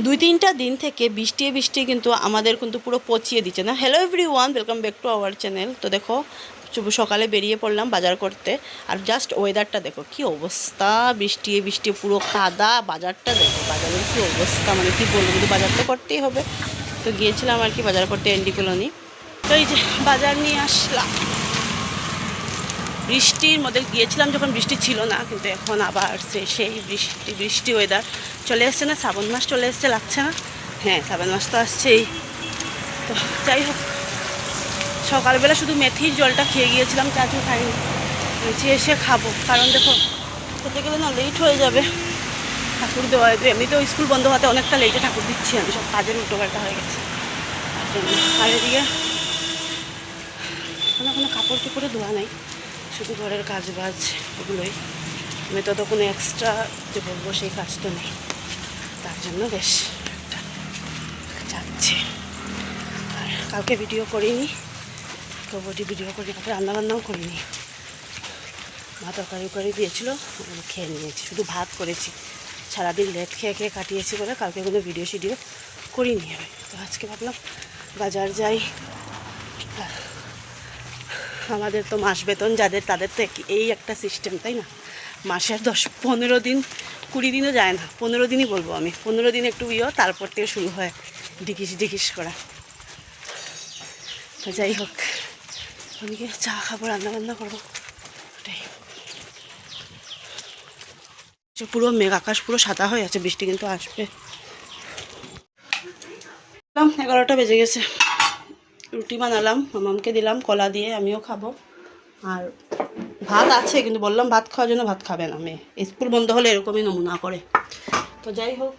2-3টা দিন থেকে বৃষ্টি কিন্তু আমাদের কিন্তু পুরো পচিয়ে দিচ্ছে না। Hello everyone, welcome back to our channel. তো দেখো সকালে বেরিয়ে পড়লাম বাজার করতে, আর জাস্ট ওয়েদারটা দেখো কি অবস্থা, বৃষ্টি পুরো কাদা। বাজারটা দেখো, বাজারের কি অবস্থা, মানে কি বলবো, কিন্তু বাজার তো করতেই হবে। তো গিয়েছিলাম আর কি বাজার করতে এনডি কলোনি। তো এই যে বাজার নিয়ে আসলাম। বৃষ্টির মধ্যে গিয়েছিলাম যখন বৃষ্টি ছিল না, কিন্তু এখন আবার সেই বৃষ্টি ওয়েদার চলে এসছে না, শ্রাবণ মাস চলে এসছে লাগছে না? হ্যাঁ, শ্রাবণ মাস তো আসছেই। তো যাই হোক, সকালবেলা শুধু মেথির জলটা খেয়ে গিয়েছিলাম, চাচু খাইনি। নিচে এসে খাবো, কারণ দেখো খেতে গেলে না লেট হয়ে যাবে। ঠাকুর দেওয়া তো এমনিতেও স্কুল বন্ধ হওয়াতে অনেকটা লেটে ঠাকুর দিচ্ছি আমি, সব কাজের উল্টোপাল্টা হয়ে গেছে। আর এদিকে কোনো কাপড় চোপড়ে ধোয়া নাই, শুধু ঘরের কাজ বাজ ওগুলোই। আমি ততক্ষণে এক্সট্রা যে বলবো সেই কাজ তো নেই, তার জন্য বেশ একটা যাচ্ছে। আর কালকে ভিডিও করিনি, প্রবটি ভিডিও করিনি, কালকে রান্নাবান্নাও করিনি। মা তরকারি দিয়েছিল, ওগুলো খেয়ে নিয়েছি, শুধু ভাত করেছি। সারাদিন লেট খেয়ে কাটিয়েছি বলে কালকে কোনো ভিডিও করিনি আমি। তো আজকে ভাবলাম বাজার যাই। আমাদের তো মাস বেতন যাদের, তাদের তো এই একটা সিস্টেম, তাই না? মাসের 10-15 দিন, 20 দিনও যায় না, 15 দিনই বলবো আমি। 15 দিন একটু তারপর থেকে শুরু হয় ডিকিস করা। তো যাই হোক, আমি কি চা খাবো, রান্নাবান্না করবো, ওটাই। পুরো মেঘ, আকাশ পুরো সাদা হয়ে আছে, বৃষ্টি কিন্তু আসবে। 11টা বেজে গেছে। রুটি বানালাম, মামামকে দিলাম কলা দিয়ে, আমিও খাবো। আর ভাত আছে, কিন্তু বললাম ভাত খাওয়ার জন্য, ভাত খাবে না মেয়ে। স্কুল বন্ধ হলে এরকমই নমুনা করে। তো যাই হোক,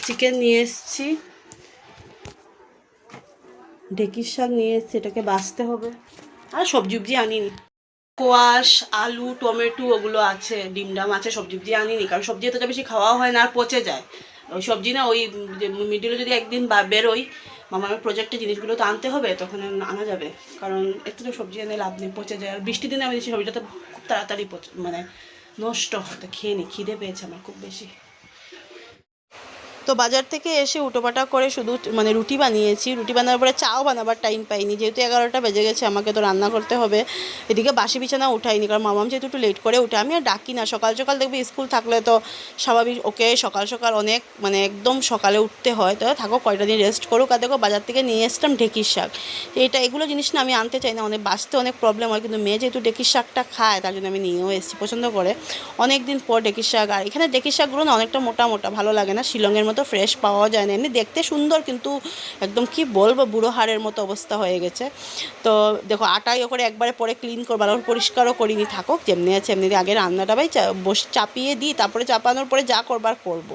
চিকেন নিয়ে এসেছি, ঢেঁকির শাক নিয়ে এসেছি, এটাকে বাছতে হবে। আর সবজি আনিনি, কোয়াশ, আলু, টমেটো ওগুলো আছে, ডিম আছে, সবজি আনিনি, কারণ সবজি তো বেশি খাওয়া হয় না, আর পচে যায় ওই সবজি না। ওই মিডিলে যদি একদিন বেরোই, মামার প্রজেক্টে জিনিসগুলো তো আনতে হবে, তখন আনা যাবে। কারণ একটু তো সবজি এনে লাভ নেই, পচে যায়। আর বৃষ্টির দিনে আমি দেখছি সবজিটা তো খুব তাড়াতাড়ি মানে নষ্ট হয়। তো খেয়ে নিই, খিদে পেয়েছে আমার খুব বেশি। তো বাজার থেকে এসে উটোপাটা করে শুধু মানে রুটি বানিয়েছি। রুটি বানানোর পরে চাও বানাবার টাইম পাইনি, যেহেতু 11টা বেজে গেছে, আমাকে তো রান্না করতে হবে। এদিকে বাসি বিছানা উঠাইনি, কারণ মামাম যেহেতু একটু লেট করে উঠে, আমি আর ডাকি না। সকাল দেখবি স্কুল থাকলে তো স্বাভাবিক, ওকে সকাল মানে একদম সকালে উঠতে হয়। তো থাকো, কয়টা দিন রেস্ট করুক। আর দেখো বাজার থেকে নিয়ে এসলাম ঢেঁকির শাক। এগুলো জিনিস না আমি আনতে চাই না, অনেক বাঁচতে অনেক প্রবলেম হয়, কিন্তু মেয়ে যেহেতু ঢেঁকির শাকটা খায়, তার জন্য আমি নিয়েও এসেছি, পছন্দ করে। অনেক দিন পর ঢেঁকির শাক। আর এখানে ঢেঁকির শাকগুলো না অনেকটা মোটা ভালো লাগে না, শিলংয়ের মতো ফ্রেশ পাওয়া যায় না। এমনি দেখতে সুন্দর, কিন্তু একদম কি বলবো, বুড়ো হাড়ের মতো অবস্থা হয়ে গেছে। তো দেখো, আটাই করে একবারে পরে ক্লিন করবো, আর পরিষ্কারও করিনি, থাকুক যেমনি আছে এমনি। আগে রান্নাটা চাপিয়ে দিই, তারপরে চাপানোর পরে যা করবার করবো।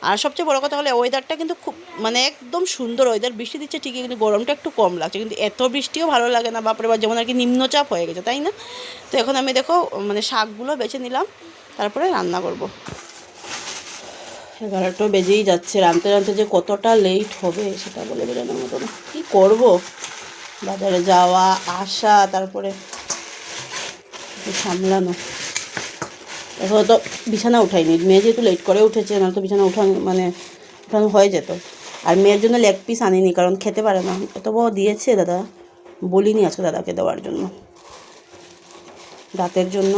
আর সবচেয়ে বড় কথা হলে ওয়েদারটা কিন্তু খুব মানে একদম সুন্দর ওয়েদার। বৃষ্টি দিচ্ছে ঠিকই, কিন্তু গরমটা একটু কম লাগছে, কিন্তু এত বৃষ্টিও ভালো লাগে না, বাপরে বাপ, যেমন আর কি নিম্নচাপ হয়ে গেছে, তাই না? তো এখন আমি দেখো মানে শাকগুলো বেছে নিলাম, তারপরে রান্না করব। 11টা বেজেই যাচ্ছে, রাঁধতে যে কতটা লেট হবে সেটা বলে বোঝানোর মতো না। কী করবো, বাজারে যাওয়া আসা, তারপরে সামলানো। এখন তো বিছানা উঠাইনি, মেয়ে যেহেতু লেট করে উঠেছে, না তো বিছানা উঠানো হয়ে যেত। আর মেয়ের জন্য লেগ পিস আনিনি, কারণ খেতে পারে না। এত বড় দিয়েছে দাদা, বলিনি আজকে দাদাকে দেওয়ার জন্য, রাতের জন্য।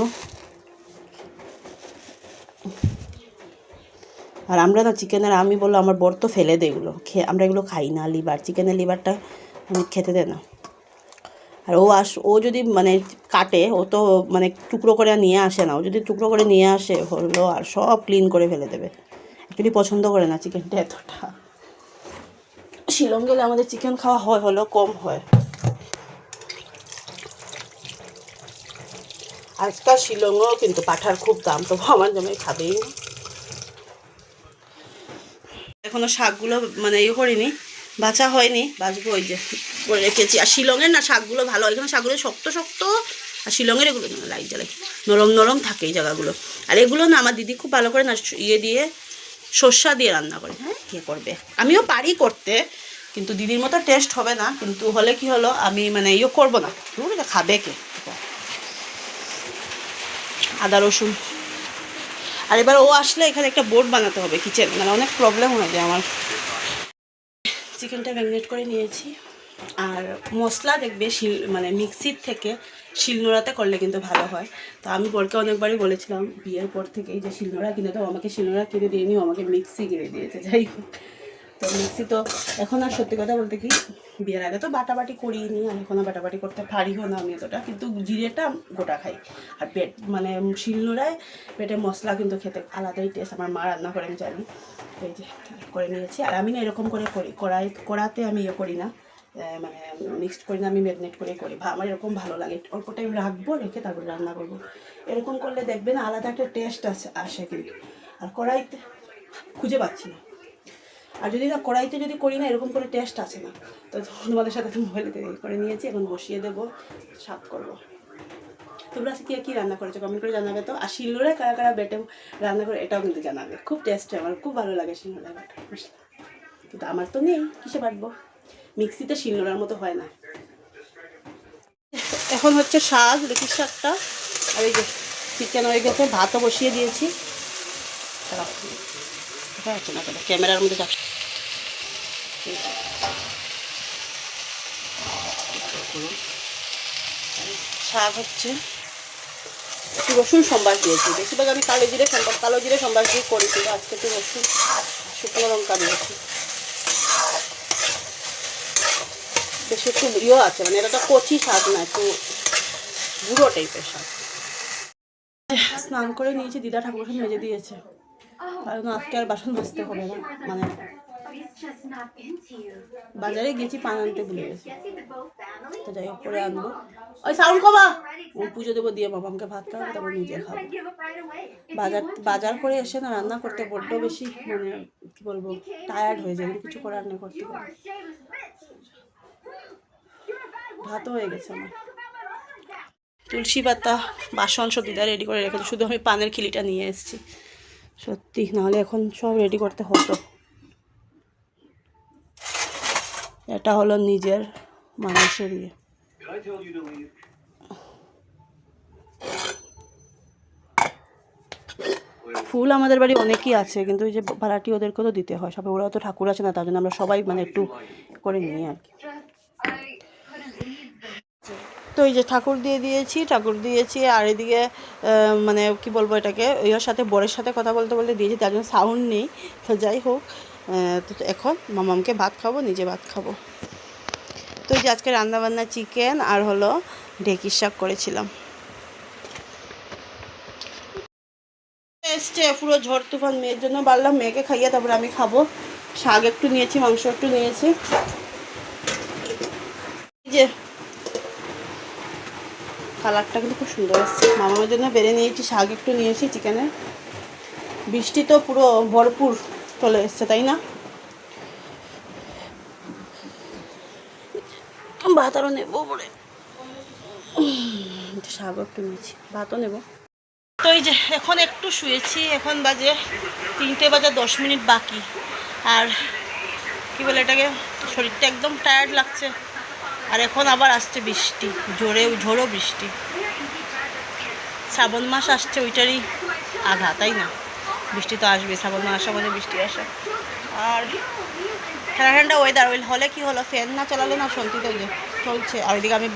আর আমরা না চিকেনের, আমি বললো আমার বর তো ফেলে দেয় এগুলো, আমরা এগুলো খাই না, লিভার, চিকেনের লিভারটা আমি খেতে দেয় না। আর ও যদি মানে কাটে, ও তো মানে টুকরো করে নিয়ে আসে না, ও যদি টুকরো করে নিয়ে আসে হলো আর সব ক্লিন করে ফেলে দেবে। অ্যাকচুয়ালি পছন্দ করে না চিকেনটা এতটা। শিলং গেলে আমাদের চিকেন খাওয়া হলো কম হয়। আজকাল শিলংও কিন্তু পাঠার খুব দাম, তো আমার জন্যই খাবেই না। এখনও শাকগুলো মানে করিনি, বাছা হয়নি, বাছবো, ওই যে করে রেখেছি। আর শিলংয়ের না শাকগুলো ভালো, এখানে শাকগুলো শক্ত, আর শিলংয়ের এগুলো লাইট জ্বালাই নরম থাকে এই জায়গাগুলো। আর এগুলো না আমার দিদি খুব ভালো করে না দিয়ে সর্ষা দিয়ে রান্না করে। হ্যাঁ, কে করবে, আমিও পারি করতে, কিন্তু দিদির মতো টেস্ট হবে না। কিন্তু হলে কি হলো, আমি মানে করবো না, খাবে কে। আদা রসুন, আর এবার ও আসলে এখানে একটা বোর্ড বানাতে হবে কিচেন, মানে অনেক প্রবলেম হয়ে যায় আমার। চিকেনটা ম্যারিনেট করে নিয়েছি। আর মশলা দেখবে মানে মিক্সির থেকে শিলনোড়াতে করলে কিন্তু ভালো হয়। তো আমি বরকে অনেকবারই বলেছিলাম বিয়ের পর থেকেই যে শিলনোড়া কিনে দাও, আমাকে শিলনোড়া কিনে দিয়ে নিও, আমাকে মিক্সি কিনে দিয়েছে। যাই হোক, তো মিক্সি তো এখন আর সত্যি কথা বলতে কি বিয়ের আগে তো বাটাবাটি করিনি, আর এখন আর বাটাবাটি করতে পারিও না আমি এতটা, কিন্তু জিরেটা গোটা খাই। আর মানে শিলনোড়ায় বেটে মশলা কিন্তু খেতে আলাদাই টেস্ট। আমার মা রান্না করে আমি জানি। এই যে করে নিয়েছি। আর আমি না এরকম করে করি, কড়াতে আমি ইয়ে করি না, মানে মিক্সড করি না, আমি ম্যারিনেট করে করি। আমার এরকম ভালো লাগে, অল্প টাইম রাখবো, রেখে তারপর রান্না করবো। এরকম করলে দেখবেন আলাদা একটা টেস্ট আসে কিন্তু। আর কড়াইতে খুঁজে পাচ্ছি না। আর যদি না কড়াইতে যদি করি না এরকম করে টেস্ট আসে না। তো তোমাদের সাথে তো মোবাইলে করে নিয়েছি, এখন বসিয়ে দেবো, শাক করবো। তোমরা কে কী রান্না করেছো কমেন্ট করে জানাবে তো। আর শিলনোড়ায় কারা কারা বেটে রান্না করে এটাও কিন্তু জানাবে। খুব টেস্ট, আমার খুব ভালো লাগে শিলনোড়ায় বাটা মশলা। কিন্তু আমার তো নেই, কিসে বাটবো, মিক্সিতে শিলনোড়ার মতো হয় না। এখন হচ্ছে শাক, লেখির শাকটা। আর এই যে চিকেন হয়ে গেছে, ভাতও বসিয়ে দিয়েছি। আছে না ক্যামেরার মধ্যে যাচ্ছে। শাক হচ্ছে, একটু রসুন সম্বাস দিয়েছি। বেশিরভাগ আমি কালো জিরে সম্বাস দিয়ে করি, কিন্তু আজকে একটু রসুন শুকনো লঙ্কা দিয়েছি। বেশি একটু ইয়েও আছে, মানে এটা তো কচি শাক না, একটু বুড়ো টাইপের শাক। স্নান করে নিয়েছি, দিদা ঠাকুর মেজে দিয়েছে, কারণ আজকে আর বাসন মাজতে হবে না। মানে বাজারে গেছি, পান আনতে ভুলে গেছি, তো যাই হোক করে আনবো। ওই সাউন্ড কমা, পুজো দেবো, দিয়ে মামাকে ভাত খাওয়াবো, তারপর নিজে খাবো। বাজার করে এসে না রান্না করতে বড্ড বেশি, মানে কি বলবো, টায়ার্ড হয়ে যায়, কিছু করার নেই, করতে পারি। ভাতও হয়ে গেছে আমার। তুলসী পাতা, বাসন সব দিদা রেডি করে রেখেছি, শুধু আমি পানের খিলিটা নিয়ে এসেছি। সত্যি নাহলে এখন সব রেডি করতে হতো। এটা হলো নিজের মানুষের ইয়ে। ফুল আমাদের বাড়ি অনেকই আছে, কিন্তু ওই যে ভাড়াটি ওদেরকে তো দিতে হয়, সবাই, ওরাও তো ঠাকুর আছে না, তার জন্য আমরা সবাই মানে একটু করে নিই আর কি। তো এই যে ঠাকুর দিয়েছি। আর এদিকে মানে কি বলবো এটাকে, ওর সাথে বরের সাথে কথা বলতে বলতে দিয়েছি, তার জন্য সাউন্ড নেই। তো যাই হোক, তো এখন মামামকে ভাত খাবো, নিজে ভাত খাবো। তো এই যে আজকে রান্নাবান্না চিকেন আর হলো ঢেঁকির শাক করেছিলাম। এসছে পুরো ঝড় তুফান, মেয়ের জন্য বাড়লাম, মেয়েকে খাইয়ে তারপরে আমি খাবো। শাক একটু নিয়েছি, মাংস একটু নিয়েছি। এই যে কালারটা কিন্তু খুব সুন্দর আসছে। মামার জন্য বেড়ে নিয়েছি, শাক একটু নিয়েছি চিকেনের। বৃষ্টি তো পুরো ভরপুর চলে এসছে, তাই না? ভাত আরও নেবো বলে শাকও একটু নিয়েছি, ভাতও নেবো। তো এই যে এখন একটু শুয়েছি, এখন বাজে 3:10 বাকি। আর কি বলে এটাকে, শরীরটা একদম টায়ার্ড লাগছে। আর এখন আবার আসছে বৃষ্টি, ঝোড়ো বৃষ্টি। শ্রাবণ মাস আসছে, ওইটারই আঘা, তাই না? বৃষ্টি তো আসবে, শ্রাবণ মাস আসা মানে বৃষ্টি আসা। আর ঠান্ডা ঠান্ডা ওয়েদার হলে কি হলো, ফ্যান না চালালে না শান্তিতে যে চলছে। আর ওইদিকে আমি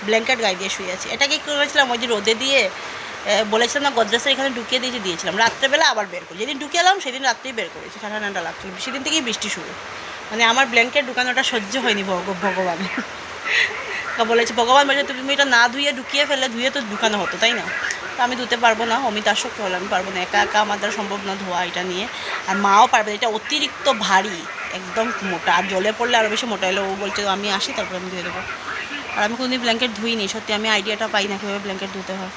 ব্ল্যাঙ্কেট গায়ে দিয়ে শুয়ে আছি। এটাকে কী করেছিলাম, ওই যে রোদে দিয়ে বলেছিলাম না, গদ্রেসের এখানে ঢুকিয়ে দিয়েছিলাম, রাত্রেবেলা আবার বের করি। যেদিন ঢুকিয়ে এলাম সেদিন রাত্রেই বের করেছি, ঠান্ডা ঠান্ডা লাগছিল। সেদিন থেকেই বৃষ্টি শুরু, মানে আমার ব্ল্যাঙ্কেট ঢুকানোটা সহ্য হয়নি ভগবানের। বলেছে ভগবান বলেছে তুমি এটা না ধুয়ে ঢুকিয়ে ফেলে, ধুয়ে তো ঢুকানো হতো, তাই না? তো আমি ধুতে পারবো না, অমিত আসক্ত হলে আমি পারবো না, একা একা আমার দ্বারা সম্ভব না ধোয়া এটা নিয়ে। আর মাও পারবে, এটা অতিরিক্ত ভারী, একদম মোটা, আর জলে পড়লে আরও বেশি মোটা হলো। ও বলছে আমি আসি তারপর আমি ধুয়ে দেবো। আর আমি কোনোদিন ব্ল্যাঙ্কেট ধুইনি, সত্যি আমি আইডিয়াটা পাই না কীভাবে ব্ল্যাঙ্কেট ধুতে হয়।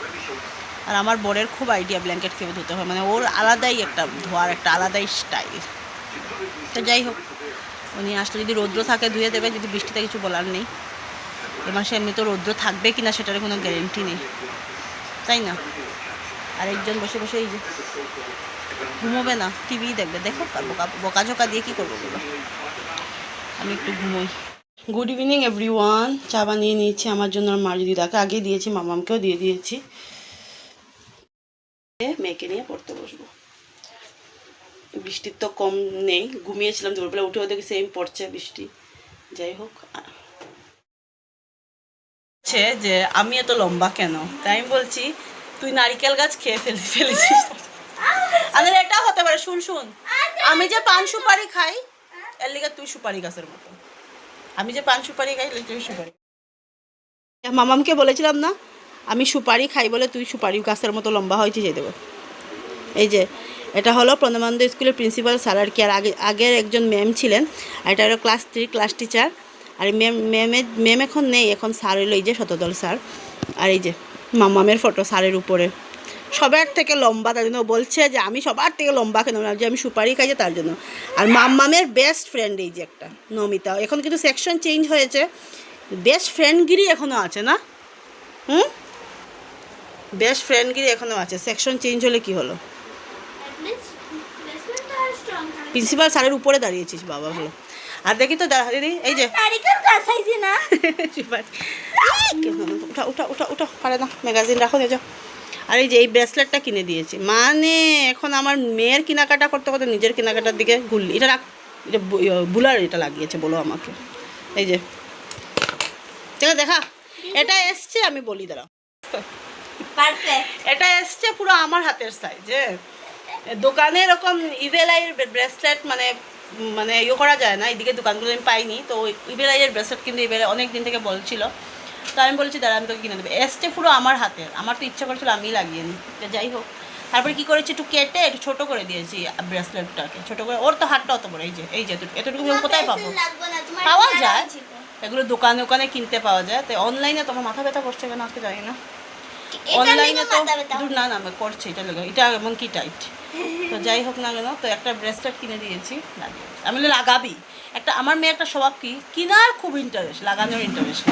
আর আমার বরের খুব আইডিয়া ব্ল্যাঙ্কেট কীভাবে ধুতে হয়, মানে ওর আলাদাই একটা ধোয়ার একটা আলাদাই স্টাইল। তো যাই হোক, উনি আসলে যদি রৌদ্র থাকে ধুয়ে দেবে, যদি বৃষ্টিতে কিছু বলার নেই। এ মাসে এমনি তো রৌদ্র থাকবে কিনা সেটার কোনো গ্যারেন্টি নেই, তাই না? আর একজন বসে বসে এই যে ঘুমোবে না, টিভি দেখবে, দেখো বকাঝোকা দিয়ে কী করবো বলো, আমি একটু ঘুমোই। Good evening everyone. চা বানিয়ে নিয়েছি আমার জন্য আর মার দিদাকে, আগে দিয়েছি, মামামকেও দিয়ে দিয়েছি। মেয়েকে নিয়ে পড়তে বসবো। বৃষ্টির তো কম নেই, ঘুমিয়েছিলাম দুপুরবেলা, উঠেও দেখি সেম পড়ছে বৃষ্টি। যাই হোক, যে আমি এত লম্বা কেন, তাই আমি বলছি তুই নারিকেল গাছ খেয়ে ফেলেছিস। আমাদের এটা হতে পারে, শুন শুন, আমি যে পান সুপারি খাই এর লিগে তুই সুপারি গাছের মতো, আমি যে পান সুপারি খাই তুই সুপারি। মামামকে বলেছিলাম না আমি সুপারি খাই বলে তুই সুপারি গাছের মতো লম্বা হয়েছে, যে দেবো। এই যে এটা হলো প্রণবানন্দ স্কুলের প্রিন্সিপাল স্যার আর কি, আর আগের একজন ম্যাম ছিলেন, আর এটা হলো ক্লাস 3 ক্লাস টিচার। আর ম্যাম এখন নেই, এখন স্যার হলো এই যে শতদল স্যার। আর এই যে মামামের ফটো স্যারের উপরে, সবার থেকে লম্বা, তার জন্য বলছে যে আমি সবার থেকে লম্বা কেন, যে আমি সুপারি খাই তার জন্য। আর মামামের বেস্ট ফ্রেন্ড এই যে একটা নমিতা, এখন কিন্তু সেকশন চেঞ্জ হয়েছে, বেস্ট ফ্রেন্ডগিরি এখনও আছে না? বেস্ট ফ্রেন্ডগিরি এখনও আছে, সেকশন চেঞ্জ হলে কি হলো? প্রিন্সিপাল স্যারের উপরে দাঁড়িয়েছিস, বাবা ভালো। আর দেখি তো দিদি, এই যে উঠা উঠা উঠা উঠা পারে না, ম্যাগাজিন রাখো নিয়ে যাও। আর এই যে এই ব্রেসলেটটা কিনে দিয়েছি, মানে এখন আমার মেয়ের কেনাকাটা করতে করতে নিজের কেনাকাটার দিকে ঘুরলি। এটা রাখ, এটা বুলার এটা লাগিয়েছে বলো আমাকে। এই যে দেখা, এটা এসছে, আমি বলি দাঁড়াও, এটা এসছে পুরো আমার হাতের সাইজ। দোকানে এরকম ইভেলাইয়ের ব্রেসলেট মানে মানে ইয়ে করা যায় না, এদিকে দোকানগুলো আমি পাইনি, তো ইভেলাইয়ের ব্রেসলেট কিন্তু ইভেলাই অনেক দিন থেকে বলছিল, তো আমি বলেছি দাঁড়া আমি তোকে কিনে দেবো। এসছে পুরো আমার হাতের, আমার তো ইচ্ছা করছিল আমি লাগিয়ে নিই, যাই হোক। তারপরে কী করেছি, একটু কেটে একটু ছোটো করে দিয়েছি ব্রেসলেটটাকে, ছোটো করে। ওর তো হাতটা অত বড়, এই যে এতটুকু কোথায় পাবো? পাওয়া যায় এগুলো, দোকানে ওখানে কিনতে পাওয়া যায়। তো অনলাইনে তোমার মাথা ব্যথা করছে কেন আজকে জানি না, অনলাইনে তো দূর না না করছে, এটা লাগে, এটা এমন কি টাইট। তো যাই হোক না কেন, তো একটা ব্রেসলেট কিনে দিয়েছি, লাগিয়েছি। আমি লাগাবি একটা, আমার মেয়ে একটা স্বভাব কি, কেনার খুব ইন্টারেস্ট, লাগানোর ইন্টারেস্ট।